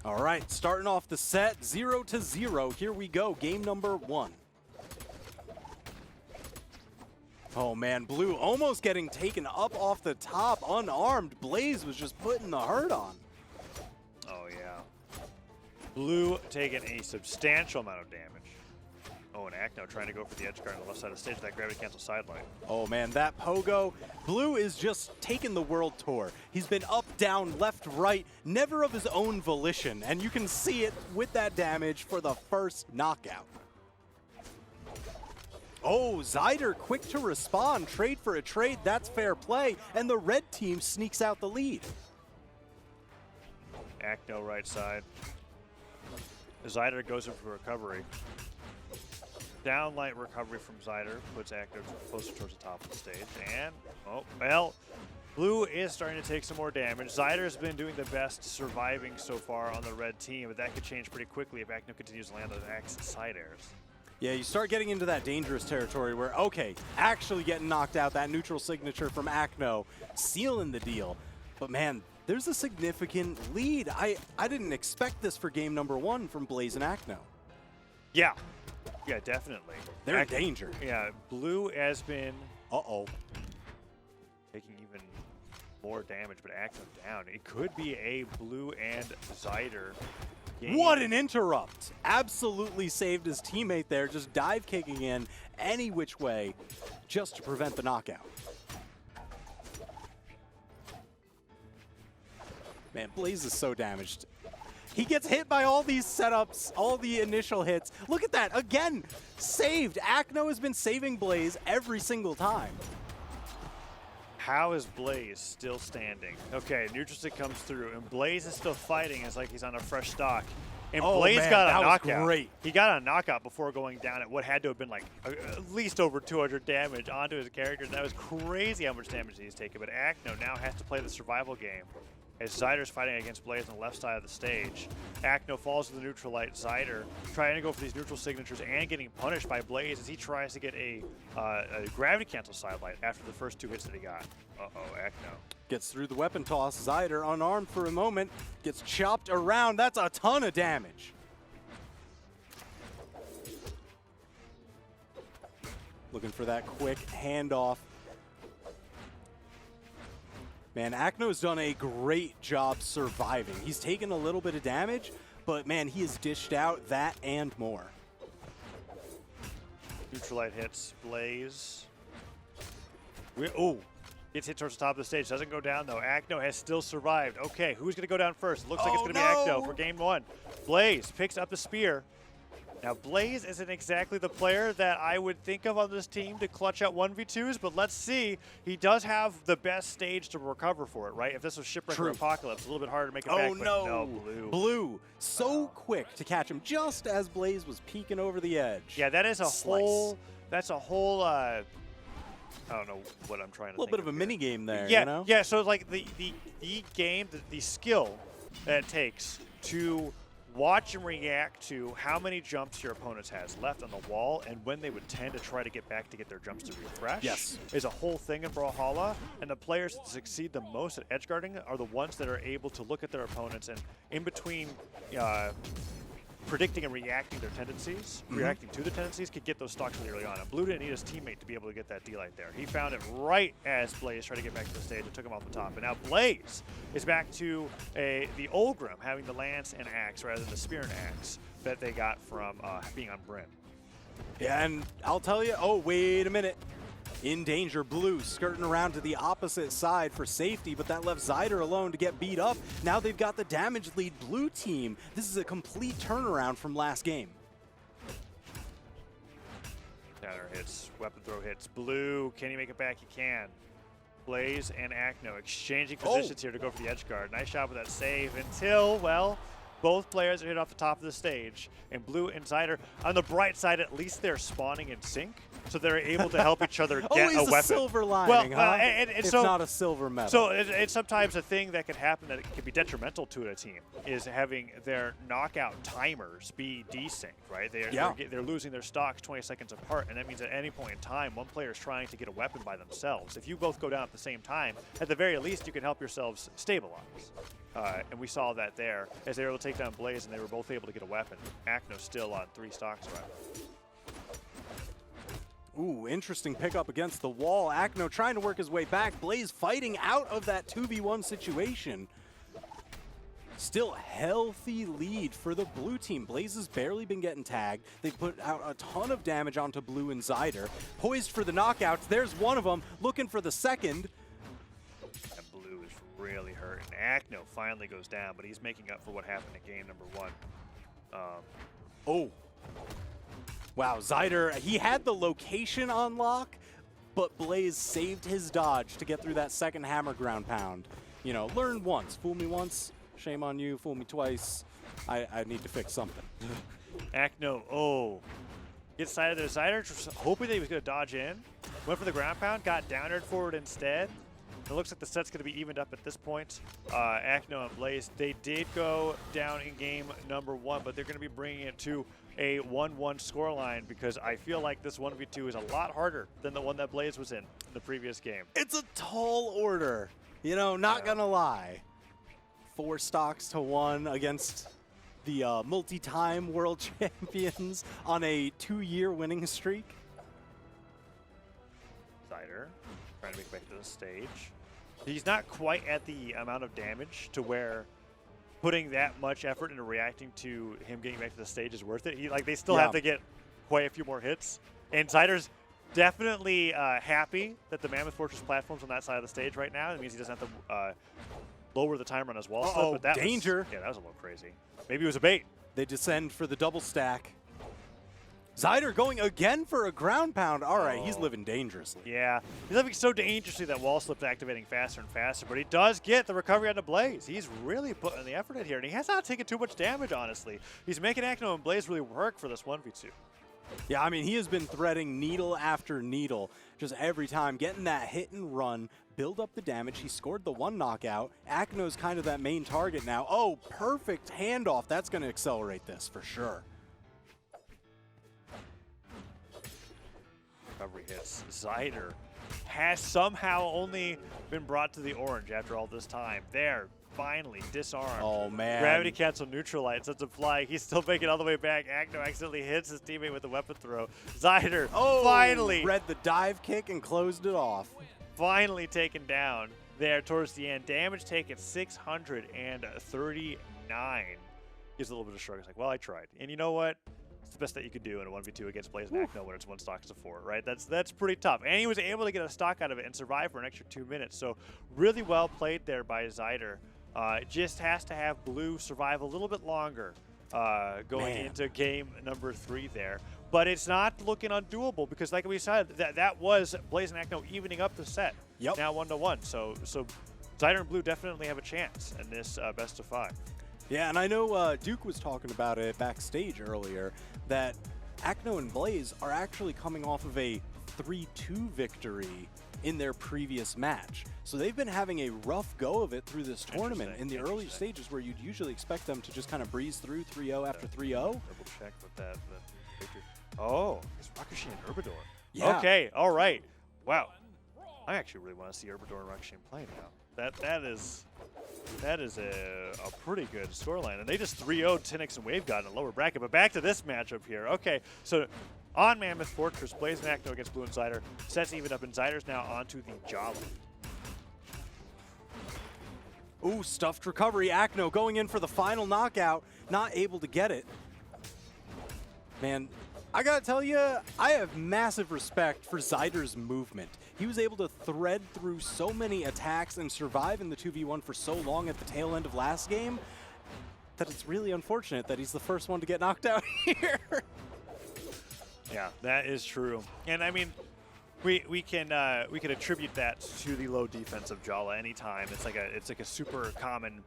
All right, starting off the set 0-0. Here we go, game number 1. Oh man, Blue almost getting taken up off the top, unarmed. Blaze was just putting the hurt on. Oh yeah. Blue taking a substantial amount of damage. Oh, and Acno trying to go for the edge guard on the left side of the stage with that gravity cancel sideline. Oh man, that pogo. Blue is just taking the world tour. He's been up, down, left, right, never of his own volition. And you can see it with that damage for the first knockout. Oh, Zyder quick to respond. Trade for a trade, that's fair play. And the red team sneaks out the lead. Acno right side. Zyder goes in for recovery. Downlight recovery from Zyder puts Acno closer towards the top of the stage. And, oh, well, Blue is starting to take some more damage. Zyder's been doing the best surviving so far on the red team, but that could change pretty quickly if Acno continues to land those axe side airs. Yeah, you start getting into that dangerous territory where, okay, actually getting knocked out, that neutral signature from Acno, sealing the deal. But man, there's a significant lead. I didn't expect this for game number 1 from Blaze and Acno. Yeah. Yeah, definitely. They're in danger. Yeah, Blue has been taking even more damage, but Acno down. It could be a Blue and Zyder game. What an interrupt. Absolutely saved his teammate there, just dive kicking in any which way just to prevent the knockout. Man, Blaze is so damaged. He gets hit by all these setups, all the initial hits. Look at that, again, saved. Acno has been saving Blaze every single time. How is Blaze still standing? Okay, neutral stick comes through, and Blaze is still fighting. It's like he's on a fresh stock. And Blaze got a knockout. Great. He got a knockout before going down at what had to have been like at least over 200 damage onto his character. That was crazy how much damage he's taken. But Acno now has to play the survival game as Zyder's fighting against Blaze on the left side of the stage. Acno falls to the neutral light. Zyder trying to go for these neutral signatures and getting punished by Blaze as he tries to get a gravity cancel sidelight after the first 2 hits that he got. Uh-oh, Acno. Gets through the weapon toss. Zyder unarmed for a moment. Gets chopped around. That's a ton of damage. Looking for that quick handoff. Man, Acno's done a great job surviving. He's taken a little bit of damage, but man, he has dished out that and more. Neutralite hits Blaze. Gets hit towards the top of the stage. Doesn't go down though. Acno has still survived. Okay, who's going to go down first? Looks like it's going to be Acno for game 1. Blaze picks up the spear. Now, Blaze isn't exactly the player that I would think of on this team to clutch out 1v2s, but let's see. He does have the best stage to recover for it, right? If this was Shipwreck or Apocalypse, a little bit harder to make it back. Oh no, no, Blue. So quick to catch him just as Blaze was peeking over the edge. Yeah, that is a whole, that's a whole, I don't know what I'm trying to think. A little bit of a mini game there, yeah, you know? Yeah, so like the game, the skill that it takes to watch and react to how many jumps your opponent has left on the wall and when they would tend to try to get back to get their jumps to refresh is a whole thing in Brawlhalla. And the players that succeed the most at edgeguarding are the ones that are able to look at their opponents and in between predicting and reacting their tendencies, reacting to the tendencies, could get those stocks really early on. And Blue didn't need his teammate to be able to get that D-light there. He found it right as Blaze tried to get back to the stage and took him off the top. And now Blaze is back to the old Grim, having the lance and axe rather than the spear and axe that they got from being on Brim. Yeah, and I'll tell you, oh, wait a minute. In danger, Blue skirting around to the opposite side for safety, but that left Zyder alone to get beat up. Now they've got the damage lead Blue team. This is a complete turnaround from last game. Counter hits, weapon throw hits. Blue, can he make it back? He can. Blaze and Acno exchanging positions here to go for the edge guard. Nice shot with that save until, well, both players are hit off the top of the stage, and Blue and Zyder, on the bright side, at least they're spawning in sync, so they're able to help each other get a weapon. A silver lining, well, huh? It's so, not a silver medal. So it's sometimes a thing that can happen that can be detrimental to a team, is having their knockout timers be desynced, right? They're losing their stocks 20 seconds apart, and that means at any point in time, one player is trying to get a weapon by themselves. If you both go down at the same time, at the very least, you can help yourselves stabilize. And we saw that there as they were able to take down Blaze, and they were both able to get a weapon. Acno still on 3 stocks right. Ooh, interesting pickup against the wall. Acno trying to work his way back. Blaze fighting out of that 2v1 situation. Still healthy lead for the blue team. Blaze has barely been getting tagged. They've put out a ton of damage onto Blue and Zyder. Poised for the knockouts. There's one of them, looking for the second. And Blue is really hurt. And Acno finally goes down, but he's making up for what happened in game number 1. Oh. Wow, Zyder, he had the location on lock, but Blaze saved his dodge to get through that second hammer ground pound. You know, learn once. Fool me once, shame on you. Fool me twice, I need to fix something. Acno, oh. Gets Zyder there. Zyder just hoping that he was going to dodge in. Went for the ground pound, got downward forward instead. It looks like the set's going to be evened up at this point. Acno and Blaze, they did go down in game number 1, but they're going to be bringing it to a 1-1 scoreline because I feel like this 1v2 is a lot harder than the one that Blaze was in the previous game. It's a tall order, you know, not gonna lie. 4 stocks to 1 against the multi-time world champions on a 2-year winning streak. Zyder trying to make it back to the stage. He's not quite at the amount of damage to where putting that much effort into reacting to him getting back to the stage is worth it. They still have to get quite a few more hits. And Zyder's definitely happy that the Mammoth Fortress platform's on that side of the stage right now. It means he doesn't have to lower the timer on his wall slip. But that danger. Yeah, that was a little crazy. Maybe it was a bait. They descend for the double stack. Zyder going again for a ground pound. All right, he's living dangerously. Yeah, he's living so dangerously that wall slip's activating faster and faster, but he does get the recovery onto Blaze. He's really putting the effort in here, and he has not taken too much damage, honestly. He's making Acno and Blaze really work for this 1v2. Yeah, I mean, he has been threading needle after needle, just every time, getting that hit and run, build up the damage. He scored the 1 knockout. Acno's kind of that main target now. Oh, perfect handoff. That's going to accelerate this for sure. Recovery hits. Zyder has somehow only been brought to the orange after all this time. There, finally disarmed. Oh, man. Gravity cancel neutralite, sets him flying. He's still making it all the way back. Acno accidentally hits his teammate with the weapon throw. Zyder finally read the dive kick and closed it off. Finally taken down there towards the end. Damage taken 639. Gives a little bit of shrug. It's like, well, I tried. And you know what? It's the best that you could do in a 1v2 against Blaze and Acno when it's 1 stock to 4, right? That's pretty tough. And he was able to get a stock out of it and survive for an extra 2 minutes. So really well played there by Zyder. Just has to have Blue survive a little bit longer going into game number 3 there. But it's not looking undoable because, like we said, that was Blaze and Acno evening up the set. Yep. Now 1-1. So Zyder and Blue definitely have a chance in this best of 5. Yeah, and I know Duke was talking about it backstage earlier, that Acno and Blaze are actually coming off of a 3-2 victory in their previous match. So they've been having a rough go of it through this tournament in the early stages where you'd usually expect them to just kind of breeze through 3-0 after 3-0. Double check with that victory. Oh, it's Rakushin and Urbador. Yeah. Okay, all right. Wow. I actually really want to see Urbador and Rakushin play now. That is a pretty good scoreline. And they just 3-0'd Tinix and Waveguard in the lower bracket. But back to this matchup here. Okay, so on Mammoth Fortress, Blaze and Acno against Blue and Zyder. Sets even up, and Zyder's now onto the Jolly. Ooh, stuffed recovery. Acno going in for the final knockout. Not able to get it. Man, I gotta tell you, I have massive respect for Zyder's movement. He was able to thread through so many attacks and survive in the 2v1 for so long at the tail end of last game that it's really unfortunate that he's the first one to get knocked out here. Yeah, that is true. And I mean, we can attribute that to the low defense of Jala anytime. It's like a super common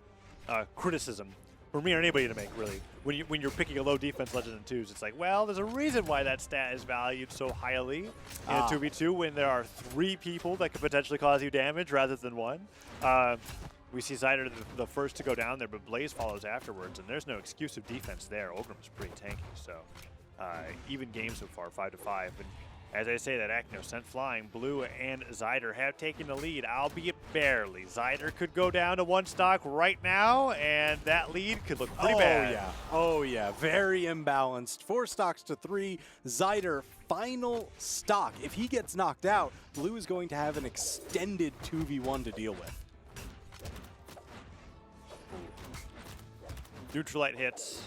criticism for me or anybody to make, really. When you're picking a low defense Legend in 2s, it's like, well, there's a reason why that stat is valued so highly in a 2v2 when there are 3 people that could potentially cause you damage rather than 1. We see Zyder the first to go down there, but Blaze follows afterwards, and there's no excuse of defense there. Ogrim is pretty tanky, so even game so far, 5-5. And As I say that, Acno sent flying. Blue and Zyder have taken the lead, albeit barely. Zyder could go down to 1 stock right now, and that lead could look pretty bad. Yeah. Oh, yeah. Very imbalanced. 4 stocks to 3. Zyder, final stock. If he gets knocked out, Blue is going to have an extended 2v1 to deal with. Neutralite hits,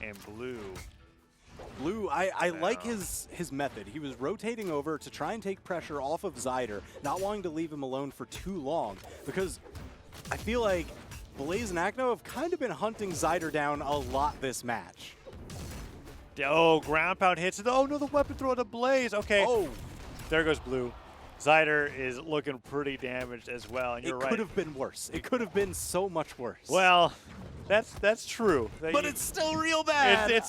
and Blue. Blue, I like his method. He was rotating over to try and take pressure off of Zyder, not wanting to leave him alone for too long, because I feel like Blaze and Acno have kind of been hunting Zyder down a lot this match. Oh, ground pound hits it. Oh no, the weapon throw to Blaze. Okay. Oh, there goes Blue. Zyder is looking pretty damaged as well, and you're right. It could have been worse. It could have been so much worse. Well, that's true. But it's still real bad.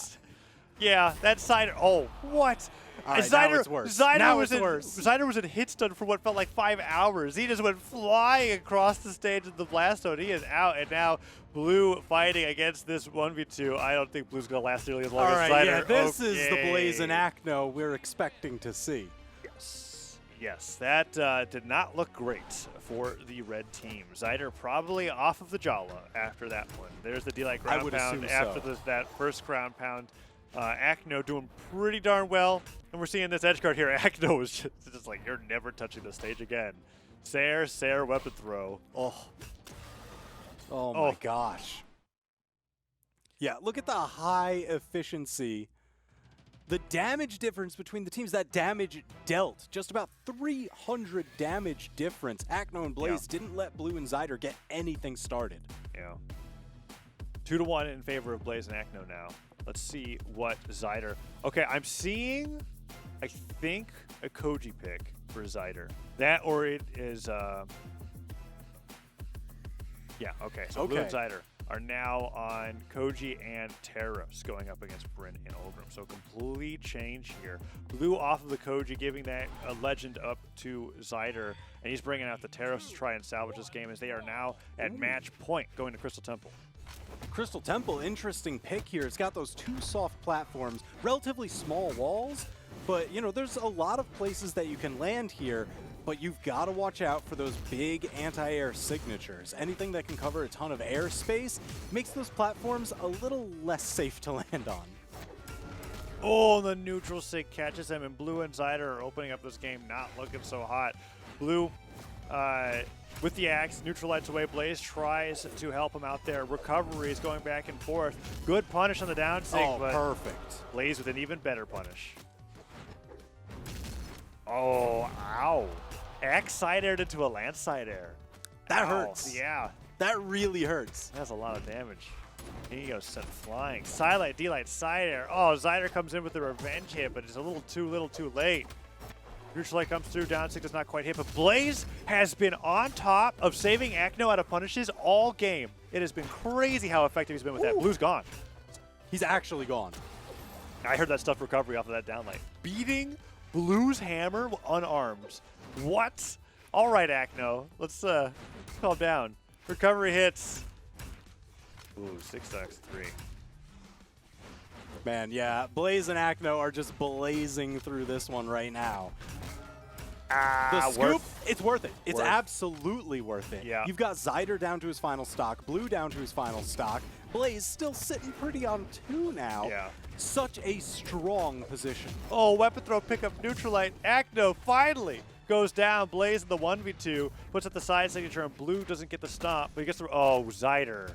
Yeah, that Zyder. Oh, what? Right, now it's worse. Zyder was in hit stun for what felt like 5 hours. He just went flying across the stage of the blast zone. He is out, and now Blue fighting against this 1v2. I don't think Blue's going to last nearly as long as Zyder. Yeah, this is the Blaze and Acno we're expecting to see. Yes, that did not look great for the red team. Zyder probably off of the Brawlhalla after that one. There's the D-Light ground pound after that first ground pound. Acno doing pretty darn well, and we're seeing this edge guard here. Acno is just like, you're never touching the stage again. Sair weapon throw. Oh my gosh. Yeah, look at the high efficiency. The damage difference between the teams, that damage dealt, just about 300 damage difference. Acno and Blaze didn't let Blue and Zyder get anything started. Yeah. 2-1 in favor of Blaze and Acno now. Let's see what Zyder. Okay, I'm seeing, I think, a Koji pick for Zyder. That or it is, yeah, okay. So Blue and Zyder are now on Koji and Terrace going up against Bryn and Olgrim. So complete change here. Blue off of the Koji, giving that legend up to Zyder, and he's bringing out the Terrace to try and salvage this game as they are now at match point going to Crystal Temple. Crystal Temple, interesting pick here. It's got those 2 soft platforms, relatively small walls, but you know, there's a lot of places that you can land here, but you've got to watch out for those big anti-air signatures. Anything that can cover a ton of airspace makes those platforms a little less safe to land on. Oh, the neutral sig catches him, and Blue and Zyder are opening up this game, not looking so hot. Blue, with the axe, neutralites away. Blaze tries to help him out there. Recovery is going back and forth. Good punish on the down sig, but perfect. Blaze with an even better punish. Oh, ow. Axe side aired into a lance side air. That hurts. Yeah. That really hurts. That's a lot of damage. He goes sent flying. Sidelight, D-Light, side air. Oh, Zyder comes in with the revenge hit, but it's a little too late. Neutralite comes through, down 6 does not quite hit, but Blaze has been on top of saving Acno out of punishes all game. It has been crazy how effective he's been with that. Blue's gone. He's actually gone. I heard that stuff recovery off of that downlight. Beating Blue's hammer unarmed. What? All right, Acno. Let's calm down. Recovery hits. Ooh, 6 stocks 3. Man, yeah, Blaze and Acno are just blazing through this one right now. The scoop, it's worth it. It's absolutely worth it. Yeah. You've got Zyder down to his final stock, Blue down to his final stock, Blaze still sitting pretty on 2 now. Yeah. Such a strong position. Oh, weapon throw pickup neutralite. Acno finally goes down. Blaze in the 1v2, puts up the side signature, and Blue doesn't get the stomp, but he gets the, oh, Zyder.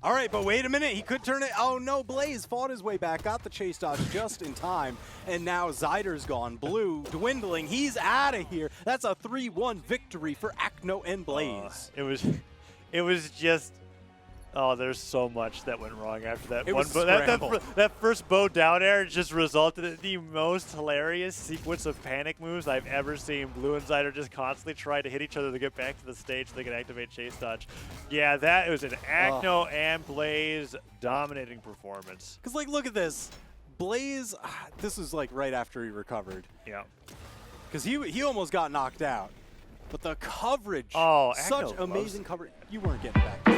All right, but wait a minute. He could turn it. Oh, no. Blaze fought his way back, got the chase dodge just in time, and now Zyder's gone. Blue dwindling. He's out of here. That's a 3-1 victory for Acno and Blaze. It was just, oh, there's so much that went wrong after that. That first bow down air just resulted in the most hilarious sequence of panic moves I've ever seen. Blue and Zyder just constantly try to hit each other to get back to the stage so they can activate chase dodge. Yeah, that was an Acno and Blaze dominating performance. Because, like, look at this. Blaze, this was, like, right after he recovered. Yeah. Because he almost got knocked out. But the coverage, oh, such amazing coverage. You weren't getting back.